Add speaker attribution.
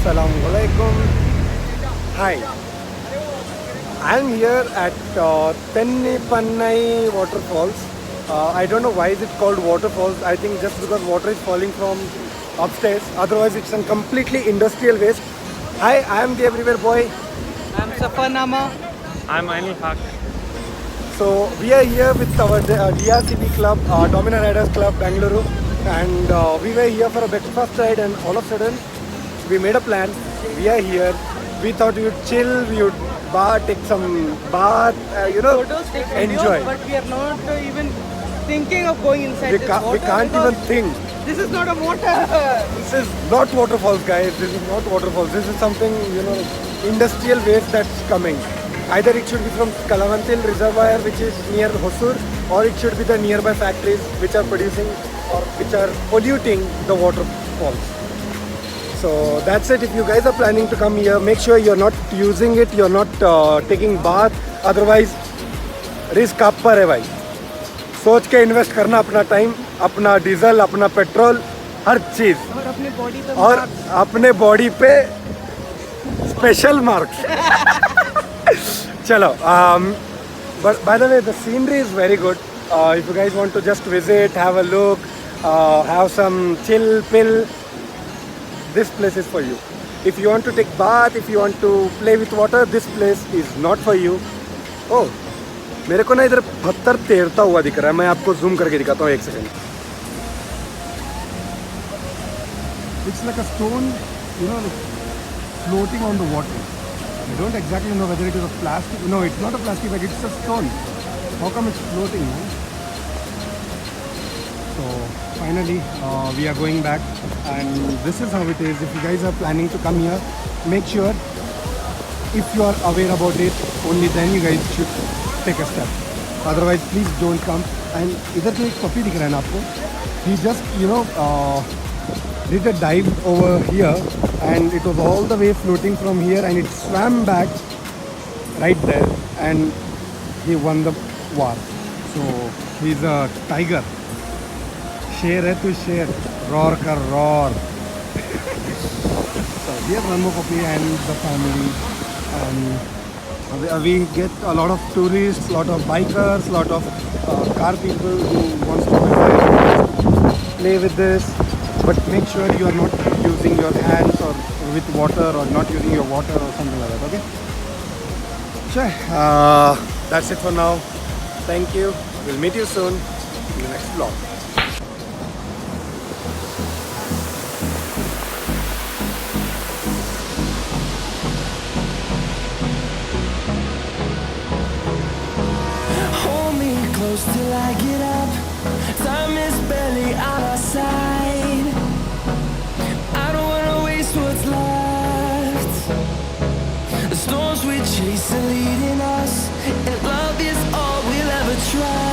Speaker 1: Assalamualaikum. Hi, I am here at Tennipannai waterfalls. I don't know why is it called waterfalls. I think just because water is falling from upstairs. Otherwise, it's a completely industrial waste. Hi, I am the Everywhere Boy.
Speaker 2: I'm Safanama.
Speaker 3: I'm Anil Haq.
Speaker 1: So we are here with our DRCB club, Dominar Riders Club, Bangalore, and we were here for a breakfast ride, and all of a sudden we made a plan. We are here. We thought we would chill, we would take some bath,
Speaker 2: Photos, take
Speaker 1: enjoy.
Speaker 2: videos, but we are not even thinking of going inside
Speaker 1: We
Speaker 2: this
Speaker 1: can't, we
Speaker 2: water
Speaker 1: can't
Speaker 2: because
Speaker 1: even think.
Speaker 2: This is not a water.
Speaker 1: This is not waterfalls, guys. This is not waterfalls. This is something, industrial waste that's coming. Either it should be from Kalavantil Reservoir, which is near Hosur, or it should be the nearby factories which are producing or which are polluting the waterfalls. So that's it. If you guys are planning to come here, make sure you're not using it, you're not taking bath. Otherwise, risk आप पर है भाई. सोच के invest करना अपना time, अपना diesel, अपना पेट्रोल, हर चीज.
Speaker 2: और अपने बॉडी पे
Speaker 1: और अपने बॉडी पे स्पेशल मार्क्स. चलो, but by the way, the scenery is very good. If you guys want to just visit, have a look, have some chill pill, this place is for you. If you want to take bath, if you want to play with water, this place is not for you. Oh, मेरे को ना इधर पत्थर तैरता हुआ दिख रहा है. मैं आपको जूम करके दिखाता हूँ, एक second. It's like a stone, floating on the water. I don't exactly know whether it is a plastic. No, it's not a plastic bag, it's a stone. How come it's floating, man? So finally, we are going back, and this is how it is. If you guys are planning to come here, make sure if you are aware about it, only then you guys should take a step. Otherwise, please don't come. And इधर तो एक puppy दिख रहा है ना आपको? He just did a dive over here, and it was all the way floating from here, and it swam back right there, and he won the war. So he's a tiger. शेर है तो शेर, roar कर roar. So here's one more puppy and the family, and we get a lot of tourists, lot of bikers, lot of car people who wants to visit, play with this. But make sure you are not using your hands or with water, or not using your water or something like that, okay? Sure. That's it for now. Thank you. We'll meet you soon in the next vlog.
Speaker 4: Hold me close till I get up. Time is barely on our side. I don't wanna waste what's left. The storms we chase are leading us, and love is all we'll ever try.